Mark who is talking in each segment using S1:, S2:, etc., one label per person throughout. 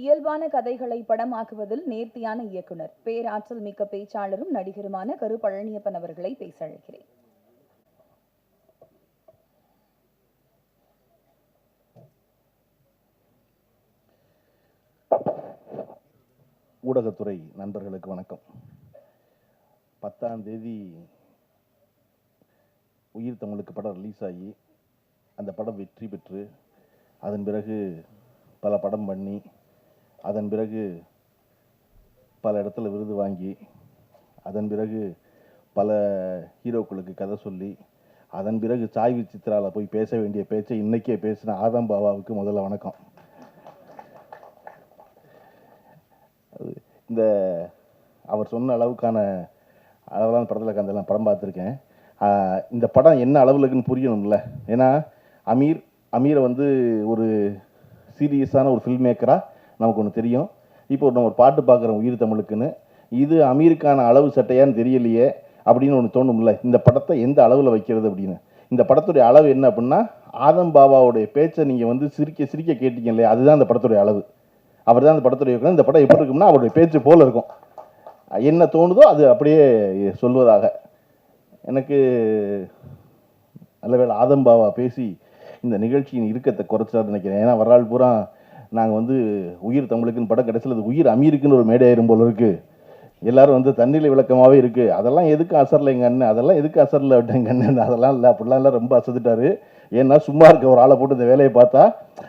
S1: இயல்பான கதைகளை படமாக்குவதில் நேர்த்தியான இயக்குனர், பேராற்றல் மிக்க பேச்சாளரும் நடிகருமான கரு பழனியப்பன் அவர்களை பேச அழைக்கிறேன்.
S2: ஊடகத்துறை நண்பர்களுக்கு வணக்கம். 10ஆம் தேதி உயிர் தமிழுக்கு படம் ரிலீஸ் ஆகி அந்த படம் வெற்றி பெற்று அதன் பிறகு பல படம் பண்ணி அதன் பிறகு பல இடத்துல விருது வாங்கி அதன் பிறகு பல ஹீரோக்களுக்கு கதை சொல்லி அதன் பிறகு சாய்வி சித்ராவில் போய் பேச வேண்டிய பேச்சை இன்றைக்கே பேசின ஆதம் பாபாவுக்கு முதல்ல வணக்கம். இந்த அவர் சொன்ன அளவுக்கான அளவுலாம் படத்தில் கந்தெல்லாம் படம் பார்த்துருக்கேன். இந்த படம் என்ன அளவில் இருக்குன்னு புரியணும்ல. ஏன்னா அமீரை வந்து ஒரு சீரியஸான ஒரு ஃபில்ம் மேக்கராக நமக்கு ஒன்று தெரியும். இப்போ நம்ம ஒரு பாட்டு பார்க்குறோம் உயிர் தமிழுக்குன்னு, இது அமீருக்கான அளவு சட்டையான்னு தெரியலையே அப்படின்னு ஒன்று தோணும்ல. இந்த படத்தை எந்த அளவில் வைக்கிறது அப்படின்னு. இந்த படத்துடைய அளவு என்ன அப்படின்னா, ஆதம் பாபாவுடைய பேச்சை நீங்கள் வந்து சிரிக்க சிரிக்க கேட்டீங்க இல்லையா, அதுதான் இந்த படத்துடைய அளவு. அவர் தான் அந்த படத்துடைய இயக்குனர். இந்த படம் எப்படி இருக்கும்னா அவருடைய பேச்சு போல் இருக்கும். என்ன தோணுதோ அது அப்படியே சொல்வதாக. எனக்கு நல்ல வேளை ஆதம் பாபா பேசி இந்த நிகழ்ச்சியின் இறுக்கத்தை குறைச்சாருன்னு நினைக்கிறேன். ஏன்னா வரலாறு பூரா நாங்கள் வந்து உயிர் தமிழுக்குன்னு படம் கிடைச்சல, அது உயிர் அமீருக்குன்னு ஒரு மேடையாயிரும் போல இருக்குது. எல்லோரும் வந்து தண்ணியில் விளக்கமாகவே இருக்குது. அதெல்லாம் எதுக்கு அசரில் எங்கள் அண்ணன், அதெல்லாம் எதுக்கு அசரில் எங்கள் அண்ணன், அதெல்லாம் இல்லை, அப்படிலாம் இல்லை. ரொம்ப அசத்துட்டாரு. ஏன்னா சும்மா இருக்க ஒரு ஆளை போட்டு இந்த வேலையை பார்த்தா,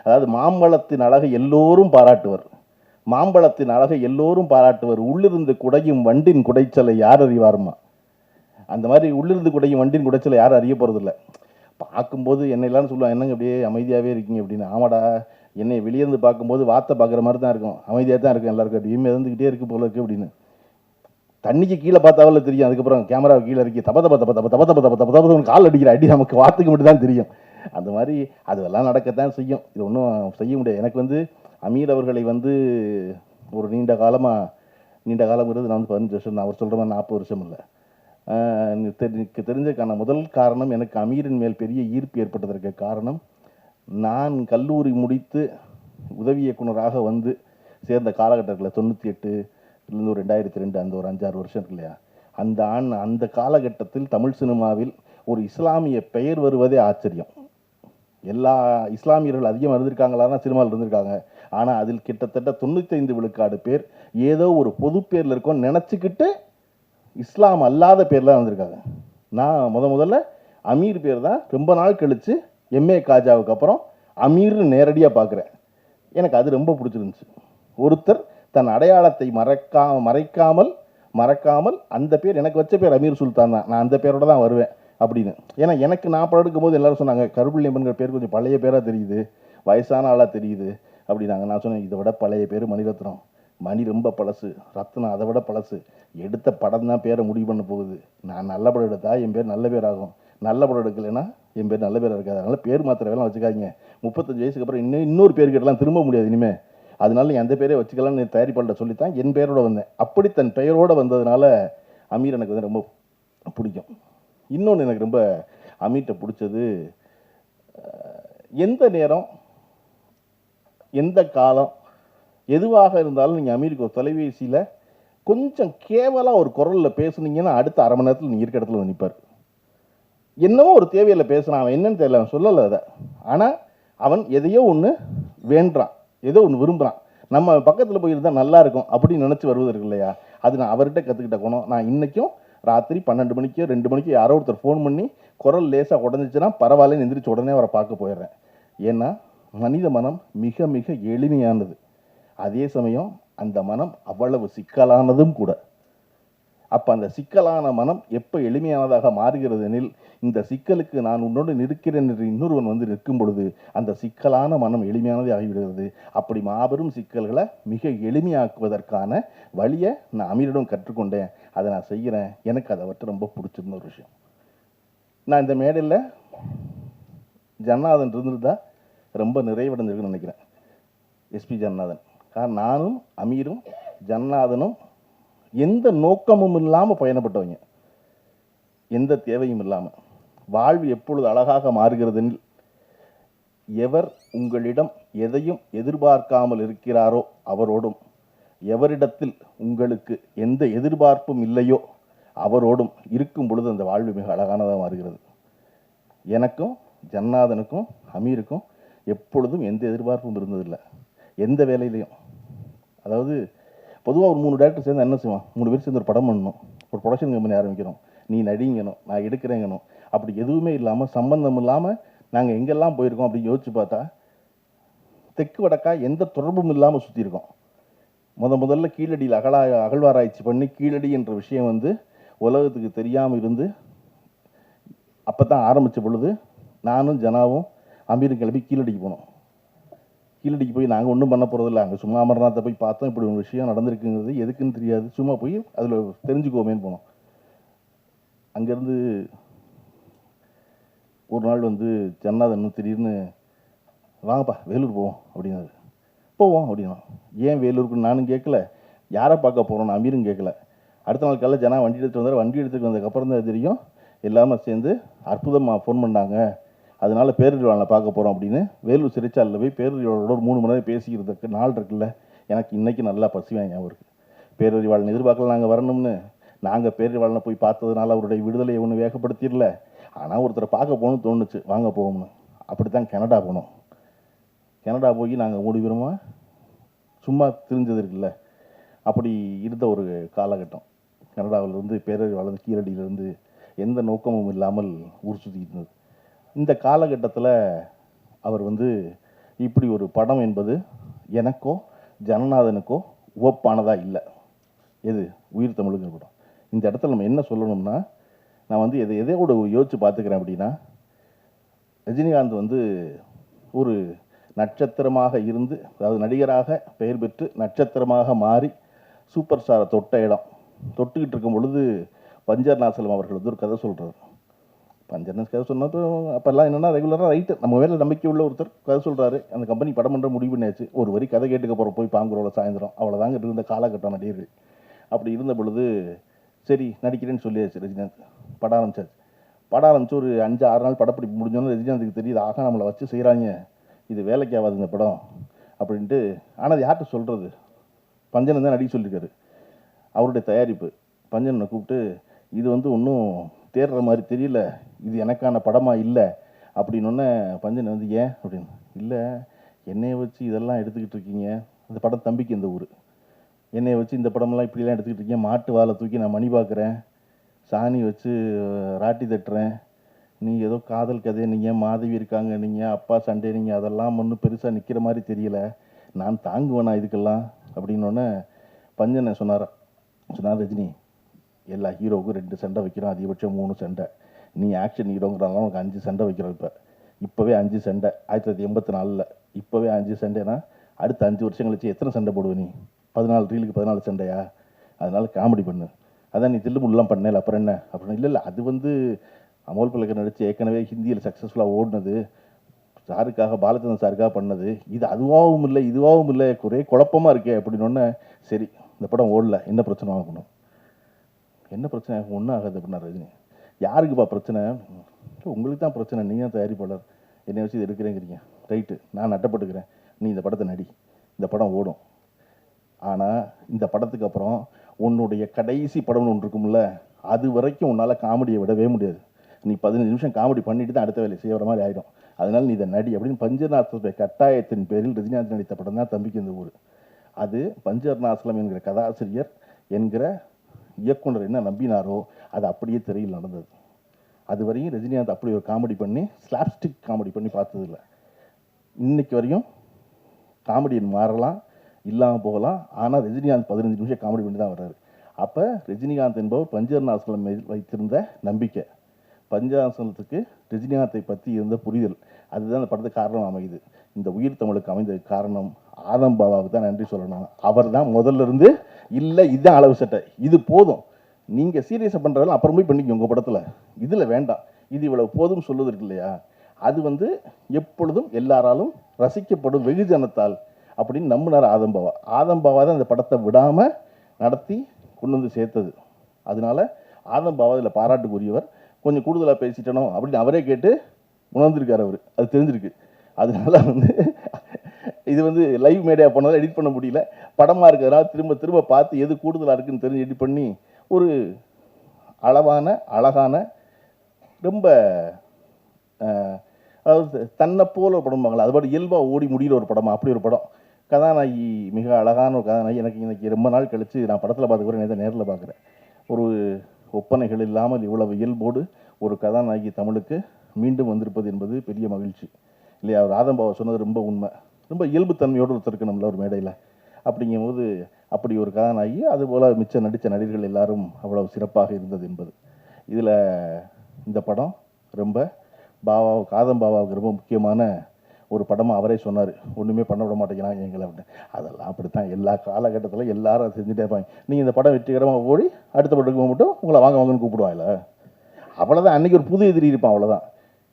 S2: அதாவது மாம்பழத்தின் அழகை எல்லோரும் பாராட்டுவர், மாம்பழத்தின் அழகை எல்லோரும் பாராட்டுவர், உள்ளிருந்து குடையும் வண்டின் குடைச்சலை யார் அறிவாருமா. அந்த மாதிரி உள்ளிருந்து குடையும் வண்டின் குடைச்சலை யாரும் அறிய போகிறதில்ல. பார்க்கும்போது என்னை எல்லாரும் சொல்லுவாங்க, என்னங்க அப்படியே அமைதியாகவே இருக்கீங்க அப்படின்னு. ஆமாடா, என்னை வெளியேருந்து பார்க்கும்போது வார்த்தை பார்க்குற மாதிரி தான் இருக்கும், அமைதியாக தான் இருக்கும் எல்லாருக்கும், அப்படியே இருந்துக்கிட்டே இருக்கு போல இருக்குது அப்படின்னு. தண்ணிக்கு கீழே பார்த்தாவில் தெரியும். அதுக்கப்புறம் கேமரா கீழே இறக்கி தப்ப தப்ப தப்ப தப்ப தப்ப தப்ப தப்ப தப்ப தப்ப கால் அடிக்கிற அடி நமக்கு வார்த்தைக்கு மட்டும் தான் தெரியும். அந்த மாதிரி அதெல்லாம் நடக்கத்தான் செய்யும். இது ஒன்றும் செய்ய முடியாது. எனக்கு வந்து அமீர் அவர்களை வந்து ஒரு நீண்ட காலம்ங்கிறது நான் வந்து 15 வருஷம் தான், அவர் சொல்கிற மாதிரி 40 வருஷம் இல்லை. எனக்கு தெரிஞ்சதுக்கான முதல் காரணம், எனக்கு அமீரின் மேல் பெரிய ஈர்ப்பு ஏற்பட்டதற்கு காரணம், நான் கல்லூரி முடித்து உதவி இயக்குனராக வந்து சேர்ந்த காலகட்டத்தில் 98 ஒரு 2002 அந்த ஒரு 5-6 வருஷம் இருக்கு இல்லையா, அந்த காலகட்டத்தில் தமிழ் சினிமாவில் ஒரு இஸ்லாமிய பெயர் வருவதே ஆச்சரியம். எல்லா இஸ்லாமியர்கள் அதிகம் இருந்திருக்காங்களான்னா சினிமாவில் இருந்திருக்காங்க. ஆனால் அதில் கிட்டத்தட்ட 95 விழுக்காடு பேர் ஏதோ ஒரு பொது பேரில் இருக்கோன்னு நினச்சிக்கிட்டு இஸ்லாம் அல்லாத பேர்லாம் வந்திருக்காங்க. நான் முதல்ல அமீர் பேர் தான் ரொம்ப நாள் கழித்து எம்ஏ காஜாவுக்கு அப்புறம் அமீர்னு நேரடியாக பார்க்குறேன். எனக்கு அது ரொம்ப பிடிச்சிருந்துச்சு. ஒருத்தர் தன் அடையாளத்தை மறைக்காமல் அந்த பேர், எனக்கு வச்ச பேர் அமீர் சுல்தான் தான், நான் அந்த பேரோட தான் வருவேன் அப்படின்னு. ஏன்னா எனக்கு நான் படம் எடுக்கும்போது எல்லாரும் சொன்னாங்க, கருப்புள்ளியம்மன்கிற பேர் கொஞ்சம் பழைய பேராக தெரியுது, வயசான ஆளாக தெரியுது அப்படின்னாங்க. நான் சொன்னேன், இதை விட பழைய பேர் மணிரத்னம். மணி ரொம்ப பழசு, ரத்னம் அதை விட பழசு. எடுத்த படம் தான் பேரை முடிவு பண்ண போகுது. நான் நல்ல படம் எடுத்தா என் பேர் நல்ல பேர் ஆகும், நல்ல படம் எடுக்கலைன்னா என் பேர் நல்ல பேராக இருக்காது. அதனால் பேர் மாத்திர வேலை வச்சுக்காதீங்க. 35 வயசுக்கு அப்புறம் இன்னொரு பேர் கேட்டலாம் திரும்ப முடியாது இனிமேல். அதனால எந்த பேரே வச்சுக்கலாம்னு தயாரிப்பாளர்கிட்ட சொல்லித்தான் என் பேரோட வந்தேன். அப்படி தன் பெயரோடு வந்ததுனால அமீர் எனக்கு வந்து ரொம்ப பிடிக்கும். இன்னொன்று எனக்கு ரொம்ப அமீர்கிட்ட பிடிச்சது, எந்த நேரம் எந்த காலம் எதுவாக இருந்தாலும் நீங்கள் அமீருக்கு ஒரு தொலைபேசியில் கொஞ்சம் கேவலாக ஒரு குரலில் பேசுனீங்கன்னா அடுத்த அரை மணி நேரத்தில் நீங்கள் இருக்க இடத்துல வந்து நிற்பார். என்னவோ ஒரு தேவையில் பேசுகிறான், அவன் என்னன்னு தெரியல, அவன் சொல்லலை அதை. ஆனால் அவன் எதையோ ஒன்று வேண்டான், ஏதோ ஒன்று விரும்புகிறான். நம்ம பக்கத்தில் போயிருந்தால் நல்லா இருக்கும் அப்படின்னு நினச்சி வருவது இருக்கு இல்லையா, அது நான் அவர்கிட்ட கற்றுக்கிட்ட குணம். நான் இன்றைக்கும் ராத்திரி 12 மணிக்கோ 2 மணிக்கோ யாரோ ஒருத்தர் ஃபோன் பண்ணி குரல் லேசாக உடஞ்சிச்சுன்னா பரவாயில்லன்னு எந்திரிச்சு உடனே அவரை பார்க்க போயிடுறேன். ஏன்னா மனித மனம் மிக மிக எளிமையானது, அதே சமயம் அந்த மனம் அவ்வளவு சிக்கலானதும் கூட. அப்போ அந்த சிக்கலான மனம் எப்போ எளிமையானதாக மாறுகிறது எனில், இந்த சிக்கலுக்கு நான் உன்னோடு நிற்கிறேன் என்று இன்னொருவன் வந்து நிற்கும் பொழுது அந்த சிக்கலான மனம் எளிமையானதே ஆகிவிடுகிறது. அப்படி மாபெரும் சிக்கல்களை மிக எளிமையாக்குவதற்கான வழியை நான் அமீரிடம் கற்றுக்கொண்டேன். அதை நான் செய்கிறேன். எனக்கு அதை விட்டு ரொம்ப பிடிச்சிருந்த ஒரு விஷயம். நான் இந்த மேடையில் ஜன்னாதன் இருந்திருந்தா ரொம்ப நிறைவடைஞ்சிருக்குன்னு நினைக்கிறேன். எஸ்பி ஜன்னாதன். காரணம் நானும் அமீரும் ஜன்னாதனும் எந்த நோக்கமும் இல்லாமல் பயணப்பட்டவங்க, எந்த தேவையும் இல்லாமல். வாழ்வு எப்பொழுது அழகாக மாறுகிறதுன்னு எவர் உங்களிடம் எதையும் எதிர்பார்க்காமல் இருக்கிறாரோ அவரோடும், எவரிடத்தில் உங்களுக்கு எந்த எதிர்பார்ப்பும் இல்லையோ அவரோடும் இருக்கும் பொழுது அந்த வாழ்வு மிக அழகானதாக மாறுகிறது. எனக்கும் ஜன்னாதனுக்கும் அமீருக்கும் எப்பொழுதும் எந்த எதிர்பார்ப்பும் இருந்ததில்லை, எந்த வேலையிலையும். அதாவது பொதுவாக ஒரு 3 டேரக்டர் சேர்ந்து என்ன செய்வான், 3 பேர் சேர்ந்து ஒரு படம் பண்ணணும், ஒரு ப்ரொடக்ஷன் கம்பெனி ஆரம்பிக்கிறோம், நீ நடிங்கணும், நான் எடுக்கிறேங்கணும், அப்படி எதுவுமே இல்லாமல் சம்பந்தம் இல்லாமல் நாங்கள் எங்கெல்லாம் போயிருக்கோம் அப்படின்னு யோசிச்சு பார்த்தா தெற்கு வடக்கா எந்த தொடர்பும் இல்லாமல் சுற்றியிருக்கோம். முதல்ல கீழடியில் அகழ்வாராய்ச்சி பண்ணி கீழடி என்ற விஷயம் வந்து உலகத்துக்கு தெரியாமல் இருந்து அப்போ தான் ஆரம்பித்த பொழுது நானும் ஜனாவும் அமீரும் கிளம்பி கீழடிக்கு போனோம். கீழடிக்கு போய் நாங்கள் ஒன்றும் பண்ண போகிறதில்ல, அங்கே சும்மா அமர்நாத்தை போய் பார்த்தோம், இப்படி ஒரு விஷயம் நடந்திருக்குங்கிறது எதுக்குன்னு தெரியாது, சும்மா போய் அதில் தெரிஞ்சுக்கோமேன்னு போனோம். அங்கேருந்து ஒரு நாள் வந்து ஜன்னாதன் திடீர்னு வாங்கப்பா வேலூர் போவோம் அப்படின்னாரு. போவோம் அப்படின்னா, ஏன் வேலூருக்குன்னு நானும் கேட்கல, யாரை பார்க்க போகிறோன்னு அமீரும் கேட்கல. அடுத்த நாள் காலையில் ஜனா வண்டி எடுத்துகிட்டு வந்தார். வண்டி எடுத்துகிட்டு வந்ததுக்கப்புறம் தான் தெரியும் எல்லாமே சேர்ந்து அற்புதமாக ஃபோன் பண்ணாங்க, அதனால பேரறிவாளனை பார்க்க போகிறோம் அப்படின்னு. வேலூர் சிறைச்சாலையில் போய் பேரறிவாளனோட ஒரு 3 மணி நேரம் பேசிக்கிறதுக்கு நாள் இருக்குல்ல, எனக்கு இன்றைக்கி நல்லா பசிவாக ஞாபகம் இருக்குது. பேரறிவாளன் எதிர்பார்க்கல நாங்கள் வரணும்னு. நாங்கள் பேரறிவாளனை போய் பார்த்ததுனால அவருடைய விடுதலையை ஒன்றும் வேகப்படுத்திடல, ஆனால் ஒருத்தரை பார்க்க போகணும்னு தோணுச்சு, வாங்க போவோம்னு. அப்படி தான் கனடா போனோம். கனடா போய் நாங்கள் 3 பேருமா சும்மா தெரிஞ்சது இருக்குல்ல, அப்படி இருந்த ஒரு காலகட்டம். கனடாவிலிருந்து பேரறிவாளன் கீழடியிலிருந்து எந்த நோக்கமும் இல்லாமல் ஊர் சுற்றிட்டு இருந்தது. இந்த காலகட்டத்தில் அவர் வந்து இப்படி ஒரு படம் என்பது எனக்கோ ஜனநாதனுக்கோ உவப்பானதாக இல்லை. எது உயிர் தமிழுங்கிற படம். இந்த இடத்துல நம்ம என்ன சொல்லணும்னா, நான் வந்து எதையோட யோசித்து பார்த்துக்கிறேன் அப்படின்னா, ரஜினிகாந்த் வந்து ஒரு நட்சத்திரமாக இருந்து, அதாவது நடிகராக பெயர் பெற்று நட்சத்திரமாக மாறி சூப்பர் ஸ்டாரை தொட்ட இடம். தொட்டுக்கிட்டு இருக்கும் பொழுது பஞ்சர்நாசலம் அவர்கள் வந்து ஒரு கதை சொல்கிறார். பஞ்சர்நாஸ் கதை சொன்னப்போ அப்போல்லாம் என்னென்னா ரெகுலராக ரைட்டு நம்ம வேலை நம்பிக்கை உள்ள ஒருத்தர் கதை சொல்கிறாரு, அந்த கம்பெனி படம் பண்ணுற முடிவு பண்ணியாச்சு, ஒரு வரி கதை கேட்டுக்க போகிற போய் பாங்குறோட சாயந்தரம், அவ்வளோதாங்க இருந்த காலகட்டம் நடிகர்கள். அப்படி இருந்த பொழுது சரி நடிக்கிறேன்னு சொல்லியாச்சு. ரஜினிகாந்த் படம் ஆரம்பிச்சாச்சு. படம் ஆரம்பிச்சு ஒரு 5-6 நாள் படப்பிடிப்பு முடிஞ்சோன்னு ரஜினிகாந்துக்கு தெரியுது, ஆகா நம்மளை வச்சு செய்கிறாங்க, இது வேலைக்கு ஆகாது இந்த படம் அப்படின்ட்டு. ஆனால் அது யார்கிட்ட சொல்கிறது, பஞ்சன் தான் நடிக்க சொல்லியிருக்காரு. அவருடைய தயாரிப்பு பஞ்சனை கூப்பிட்டு, இது வந்து ஒன்றும் தேடுற மாதிரி தெரியல, இது எனக்கான படமாக இல்லை அப்படின்னொன்னே பஞ்சன் வந்து ஏன் அப்படின்னு, இல்லை என்னையை வச்சு இதெல்லாம் எடுத்துக்கிட்டு இருக்கீங்க, அந்த படம் தம்பிக்கு இந்த ஊர், என்னையை வச்சு இந்த படமெல்லாம் இப்படிலாம் எடுத்துக்கிட்டு இருக்கீங்க, மாட்டு வாழை தூக்கி நான் மணி பார்க்குறேன், சாணி வச்சு ராட்டி தட்டுறேன், நீங்கள் ஏதோ காதல் கதை, நீங்கள் மாதவி இருக்காங்க, நீங்கள் அப்பா சண்டே, நீங்கள் அதெல்லாம் ஒன்றும் பெருசாக நிற்கிற மாதிரி தெரியல, நான் தாங்குவேனா இதுக்கெல்லாம் அப்படின்னோடனே பஞ்சனை சொன்னார், ரஜினி எல்லா ஹீரோவுக்கும் 2 சண்டை வைக்கிறோம், அதிகபட்சம் 3 சண்டை, நீ ஆக்ஷன் ஹீரோங்கிறனால உனக்கு 5 சண்டை வைக்கிறோம். இப்போவே 5 சண்டை 1984, இப்போவே 5 சண்டைனா அடுத்த 5 வருஷம் கழிச்சு எத்தனை சண்டை போடுவ நீ, 14 ரீலுக்கு 14 சண்டையா, அதனால காமெடி பண்ணு, அதான் நீ தில்லுமுல்லாம் பண்ணல அப்புறம் என்ன அப்படின்னு. இல்லை அது வந்து அமோல் பல்லக்கர் நடித்து ஏற்கனவே ஹிந்தியில் சக்ஸஸ்ஃபுல்லாக ஓடினது, சாருக்காக பாலச்சந்திரன் சாருக்காக பண்ணது, இது அதுவாகவும் இல்லை இதுவாகவும் இல்லை, ஒரே குழப்பமாக இருக்கே அப்படின்னொன்னே, சரி இந்த படம் ஓடல, என்ன பிரச்சனை ஆகணும், என்ன பிரச்சனை ஆகும், ஒன்றும் ஆகாது அப்படின்னா ரஜினி. யாருக்குப்பா பிரச்சனை, உங்களுக்கு தான் பிரச்சனை, நீங்கள் தான் தயாரிப்பாளர், என்னை வச்சு இது எடுக்கிறேங்கிறீங்க, ரைட்டு நான் நட்டப்பட்டுக்கிறேன், நீ இந்த படத்தை நடி, இந்த படம் ஓடும், ஆனால் இந்த படத்துக்கு அப்புறம் உன்னுடைய கடைசி படம்னு ஒன்று இருக்கும்ல, அது வரைக்கும் உன்னால் காமெடியை விடவே முடியாது, நீ 15 நிமிஷம் காமெடி பண்ணிட்டு தான் அடுத்த வேலை செய்கிற மாதிரி ஆகிடும், அதனால் நீ இதை நடி அப்படின்னு பஞ்சர்நாசலுடைய கட்டாயத்தின் பேரில் ரஜினிகாந்த் நடித்த படம் தான் தம்பிக்கு இந்த ஊர். அது பஞ்சர்நாசலம் என்கிற கதாசிரியர் என்கிற இயக்குனர் என்ன நம்பினாரோ அது அப்படியே திரையில் நடந்தது. அது வரையும் ரஜினிகாந்த் அப்படி ஒரு காமெடி பண்ணி ஸ்லாப்ஸ்டிக் காமெடி பண்ணி பார்த்ததில்லை. இன்னைக்கு வரையும் காமெடியன் மாறலாம், இல்லாமல் போகலாம், ஆனால் ரஜினிகாந்த் 15 நிமிஷம் காமெடி பண்ணி தான் வர்றாரு. அப்போ ரஜினிகாந்த் என்பவர் பஞ்சர்நாசலம் வைத்திருந்த நம்பிக்கை, பஞ்சர்நாசலத்துக்கு ரஜினிகாந்தை பற்றி இருந்த புரிதல், அதுதான் அந்த படத்துக்கு காரணம் அமையுது. இந்த உயிர் தமிழுக்கு அமைந்ததுக்கு காரணம் ஆதம் பாபாவுக்கு தான் நன்றி சொல்லணும். அவர் தான் முதல்ல இருந்து இல்லை இதுதான் அளவு சட்டை, இது போதும், நீங்கள் சீரியஸாக பண்ணுறதெல்லாம் அப்புறம் போய் பண்ணிக்கோங்க உங்கள் படத்தில், இதில் வேண்டாம், இது இவ்வளவு போதும் சொல்லுது இருக்கு இல்லையா, அது வந்து எப்பொழுதும் எல்லாராலும் ரசிக்கப்படும் வெகுஜனத்தால் அப்படின்னு நம்பினார் ஆதம் பாபா. ஆதம் பாபா தான் இந்த படத்தை விடாமல் நடத்தி கொண்டு வந்து சேர்த்தது. அதனால ஆதம் பாபா இதில் பாராட்டுக்குரியவர். கொஞ்சம் கூடுதலாக பேசிட்டனோ அப்படின்னு அவரே கேட்டு உணர்ந்திருக்கார் அவர், அது தெரிஞ்சிருக்கு. அதனால வந்து இது வந்து லைவ் மீடியா போனதால் எடிட் பண்ண முடியல, படமாக இருக்கிறதுனால திரும்ப திரும்ப பார்த்து எது கூடுதலாக இருக்குன்னு தெரிஞ்சு எடிட் பண்ணி ஒரு அளவான அழகான ரொம்ப அதாவது தன்னை போல ஒரு படம்பாங்களா, அது பாட்டு இயல்பாக ஓடி முடிகிற ஒரு படமா, அப்படி ஒரு படம். கதாநாயகி மிக அழகான ஒரு கதாநாயகி. எனக்கு இன்னைக்கு ரொம்ப நாள் கழித்து நான் படத்தில் பார்த்துக்கிறேன், நேரில் பார்க்குறேன். ஒரு ஒப்பனைகள் இல்லாமல் இவ்வளவு இயல்போடு ஒரு கதாநாயகி தமிழுக்கு மீண்டும் வந்திருப்பது என்பது பெரிய மகிழ்ச்சி இல்லையா. அவர் ஆதம்பாவை சொன்னது ரொம்ப உண்மை. ரொம்ப இயல்புத்தன்மையோடு ஒருத்தர் இருக்கணும்ல ஒரு மேடையில். அப்படிங்கும்போது அப்படி ஒரு கதாநாயகி, அதுபோல் மிச்ச நடித்த நடிகர்கள் எல்லாரும் அவ்வளவு சிறப்பாக இருந்தது என்பது. இதில் இந்த படம் ரொம்ப பாபாவுக்கு, ஆதம்பாவாவுக்கு ரொம்ப முக்கியமான ஒரு படமாக அவரே சொன்னார். ஒன்றுமே பண்ண விட மாட்டேங்கிறாங்க எங்களை அப்படின்னு. அதெல்லாம் அப்படித்தான் எல்லா காலகட்டத்தில் எல்லாரும் அதை செஞ்சுட்டே இருப்பாங்க. நீங்கள் இந்த படம் வெற்றிகரமாக ஓடி அடுத்த படத்துக்கு மட்டும் உங்களை வாங்க வாங்கன்னு கூப்பிடுவாங்கல்ல, அவ்வளோதான். அன்றைக்கி ஒரு புது எதிரி இருப்பான், அவ்வளோதான்.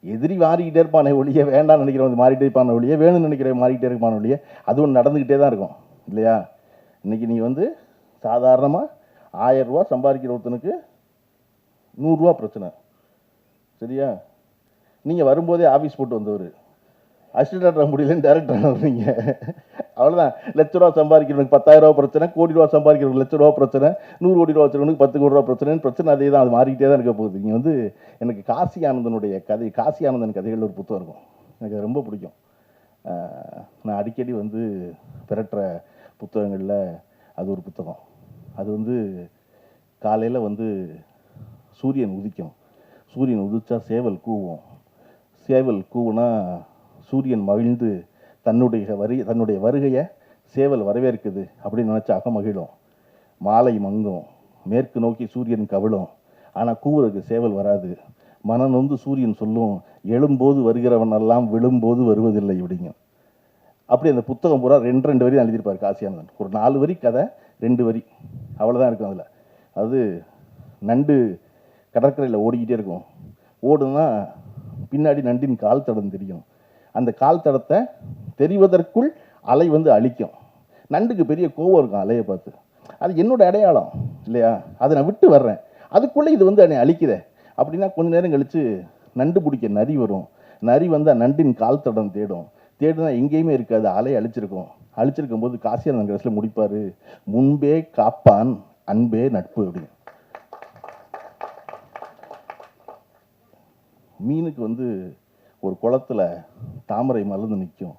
S2: எதிரி மாறிக்கிட்டே இருப்பானே ஒழிய, வேண்டாம்னு நினைக்கிறவங்க மாறிட்டே இருப்பான ஒழிய, வேணும்னு நினைக்கிறவங்க மாறிக்கிட்டே இருப்பான ஒழிய, அது ஒன்று நடந்துக்கிட்டே தான் இருக்கும் இல்லையா. இன்றைக்கி நீங்கள் வந்து சாதாரணமாக 1000 ரூபா சம்பாதிக்கிற ஒருத்தனுக்கு 100 ரூபா பிரச்சனை சரியா. நீங்கள் வரும்போதே ஆஃபீஸ் போட்டு வந்தவர் அசிஸ்டன்ட் முடியலன்னு டேரக்டர் வர்றீங்க, அவ்வளோதான். லட்ச ரூபா சம்பாதிக்கிறவனுக்கு 10,000 ரூபா பிரச்சனை, கோடி ரூபா சம்பாதிக்கிறவனுக்கு லட்ச ரூபா பிரச்சனை, 100 கோடி ரூபா வச்சுருவனுக்கு 10 கோடி ரூபா பிரச்சனை அதே தான். அது மாறிக்கிட்டே தான் இருக்க போகுது. நீங்கள் வந்து எனக்கு காசி ஆனந்தனுடைய கதை, காசி ஆனந்தன் கதைகள் ஒரு புத்தகம் இருக்கும், எனக்கு அது ரொம்ப பிடிக்கும். நான் அடிக்கடி வந்து பிறற்ற புத்தகங்களில் அது ஒரு புத்தகம். அது வந்து காலையில் வந்து சூரியன் உதிக்கும், சூரியன் உதிச்சா சேவல் கூவும், சேவல் கூவுனா சூரியன் மகிழ்ந்து தன்னுடைய வருகையை சேவல் வரவேற்குது அப்படின்னு நினச்சா அகமகிழும். மாலை மங்கும், மேற்கு நோக்கி சூரியன் கவிழும், ஆனால் கூவுறதுக்கு சேவல் வராது. மனம் நொந்து சூரியன் சொல்லும், எழும்போது வருகிறவன் எல்லாம் விழும்போது வருவதில்லை அப்படிங்க. அப்படி அந்த புத்தகம் பூரா 2 வரி தான் எழுதியிருப்பார் காசியானந்தன். ஒரு 4 வரி கதை, 2 வரி அவ்வளோதான் இருக்கும் அதில். அது நண்டு கடற்கரையில் ஓடிக்கிட்டே இருக்கும். ஓடுனா பின்னாடி நண்டின் கால் தடம் தெரியும். அந்த கால் தடத்தை தெரிவதற்குள் அலை வந்து அழிக்கும். நண்டுக்கு பெரிய கோவம் இருக்கும் அலையை பார்த்து. அது என்னோட அடையாளம் இல்லையா, அதை நான் விட்டு வர்றேன், அதுக்குள்ளே இது வந்து என்னை அழிக்குதே அப்படின்னா கொஞ்ச நேரம் கழித்து நண்டு பிடிக்க நரி வரும். நரி வந்தால் நண்டின் கால் தடம் தேடுனா எங்கேயுமே இருக்காது, அலையை அழிச்சிருக்கும் போது காசியானந்தன் கடைசியில் முடிப்பார், முன்பே காப்பான் அன்பே நட்பு அப்படின்னு. மீனுக்கு வந்து ஒரு குளத்தில் தாமரை மலர்ந்து நிற்கும்.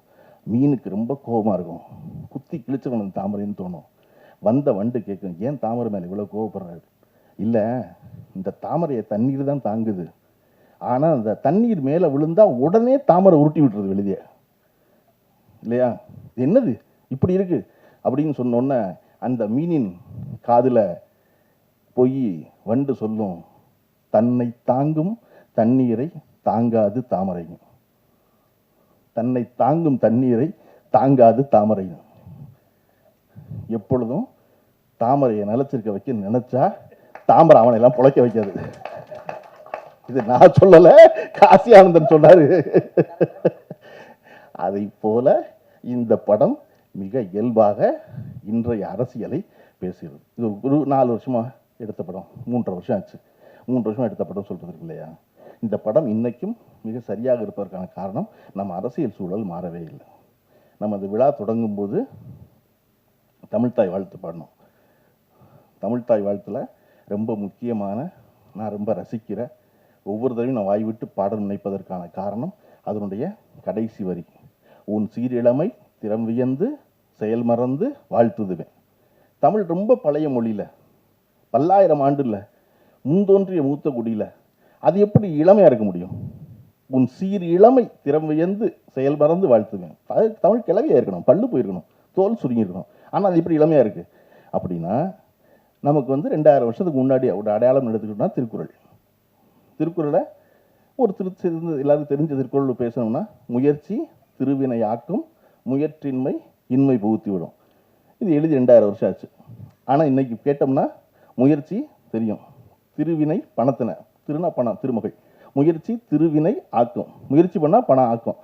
S2: மீனுக்கு ரொம்ப கோபமாக இருக்கும், குத்தி கிழிச்சவன் தாமரைன்னு தோணும். வந்த வண்டு கேட்கும், ஏன் தாமரை மேலே இவ்வளோ கோவப்படுறாரு? இல்லை, இந்த தாமரையை தண்ணீர் தான் தாங்குது, ஆனால் அந்த தண்ணீர் மேலே விழுந்தால் உடனே தாமரை உருட்டி விட்டுறது வெளியே இல்லையா. என்னது இப்படி இருக்கு அப்படின்னு சொன்னோன்னே அந்த மீனின் காதில் போய் வண்டு சொல்லும், தன்னை தாங்கும் தண்ணீரை தாங்காது தாமரை, தன்னை தாங்கும் தண்ணீரை தாங்காது தாமரை. எப்பொழுதும் தாமரையை நிலச்சிருக்க வைக்க நினைச்சா தாமரை அவனை எல்லாம் புழைக்க வைக்காது. இது நான் சொல்லல, காசி ஆனந்தன் சொன்னாரு. அதை போல இந்த படம் மிக இயல்பாக இன்றைய அரசியலை பேசுகிறது. இது ஒரு 4 வருஷமா எடுத்த படம், 3.5 வருஷம் ஆச்சு. 3 வருஷமா எடுத்த படம் சொல்றதுக்கு இல்லையா. இந்த படம் இன்னைக்கும் மிக சரியாக இருப்பதற்கான காரணம் நம்ம அரசியல் சூழல் மாறவே இல்லை. நம்ம அந்த விழா தொடங்கும் போது தமிழ்த்தாய் வாழ்த்து பாடணும். தமிழ்த்தாய் வாழ்த்தில் ரொம்ப முக்கியமான, நான் ரொம்ப ரசிக்கிற, ஒவ்வொரு தடவையும் நான் வாய் விட்டு பாட நினைப்பதற்கான காரணம் அதனுடைய கடைசி வரி, உன் சீரிழமை திறம் வியந்து செயல் மறந்து வாழ்த்துதுவேன். தமிழ் ரொம்ப பழைய மொழியில், பல்லாயிரம் ஆண்டு இல்லை, முன்தோன்றிய மூத்த குடியில் அது எப்படி இளமையாக இருக்க முடியும்? உன் சீர் இளமை திறம் வியந்து செயல் மறந்து வாழ்த்துவேன். அது தமிழ் கிளவியாக இருக்கணும், பல்லு போயிருக்கணும், தோல் சுருங்கி இருக்கணும். ஆனால் அது எப்படி இளமையாக இருக்குது அப்படின்னா, நமக்கு வந்து 2000 வருஷத்துக்கு முன்னாடி ஒரு அடையாளம் எடுத்துக்கிட்டோம்னா திருக்குறள். திருக்குறளை ஒரு எல்லாருக்கும் தெரிஞ்ச திருக்குறள் பேசணும்னா, முயற்சி திருவினை ஆக்கும், முயற்சின்மை இன்மை புகுத்தி விடும். இது எழுதி 2000 வருஷம் ஆச்சு. ஆனால் இன்னைக்கு கேட்டோம்னா முயற்சி தெரியும், திருவினை பணத்தின, திருனா பணம், திருமகள், முயற்சி திருவினை ஆக்கும், முயற்சி பண்ணால் பணம் ஆக்கும்,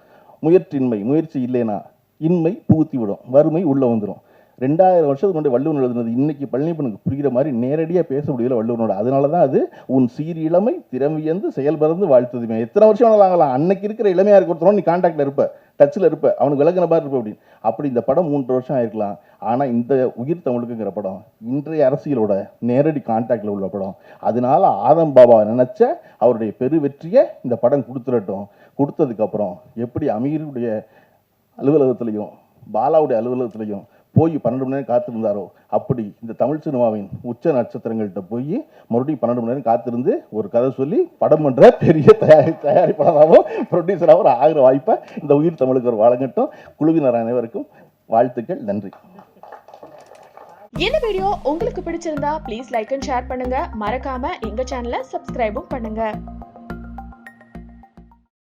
S2: முயற்சியின்மை, முயற்சி இல்லைனா இன்மை புகுத்தி விடும், வறுமை உள்ளே வந்துடும். 2000 வருஷத்துக்கு முன்னாடி வள்ளுவன் எழுதுனது இன்னைக்கு பழனியப்பனுக்கு புரிகிற மாதிரி நேரடியாக பேச முடியல வள்ளுவனோட. அதனால தான் அது உன் சீர் இளமை திறமையந்து செயல்பறந்து வாழ்த்துதுமே. எத்தனை வருஷம் வேணாலும் ஆகலாம், அன்னைக்கு இருக்கிற இளமையாக இருக்கிறோம், நீ கான்டாக்டில் இருப்ப, டச்சில் இருப்ப, அவனுக்கு விளக்குன மாதிரி இருப்ப அப்படின்னு. அப்படி இந்த படம் 3 வருஷம் ஆயிருக்கலாம். ஆனால் இந்த உயிர் தமிழுக்குங்கிற படம் இன்றைய அரசியலோட நேரடி கான்டாக்டில் உள்ள படம். அதனால ஆதம் பாபா நினைச்ச அவருடைய பெரு வெற்றியை இந்த படம் கொடுத்துடட்டும். கொடுத்ததுக்கப்புறம் எப்படி அமீருடைய அலுவலகத்திலையும் பாலாவுடைய அலுவலகத்திலையும் போய் 12 மணி நேரம் காத்திருந்தாரோ, அப்படி இந்த தமிழ் சினிமாவின் உச்ச நட்சத்திரங்கள்கிட்ட போய் மறுபடியும் 12 மணி நேரம் காத்திருந்து ஒரு கதை சொல்லி படம் பண்ணுற பெரிய தயாரிப்பாளராகவும் ப்ரொடியூசராகவும் ஆகிற வாய்ப்பை இந்த உயிர் தமிழுக்கு ஒரு வழங்கட்டும். குழுவினர் அனைவருக்கும் வாழ்த்துக்கள், நன்றி.
S3: இந்த வீடியோ உங்களுக்கு பிடிச்சிருந்தா ப்ளீஸ் லைக் அண்ட் ஷேர் பண்ணுங்க. மறக்காம எங்க சேனலை சப்ஸ்கிரைபும் பண்ணுங்க.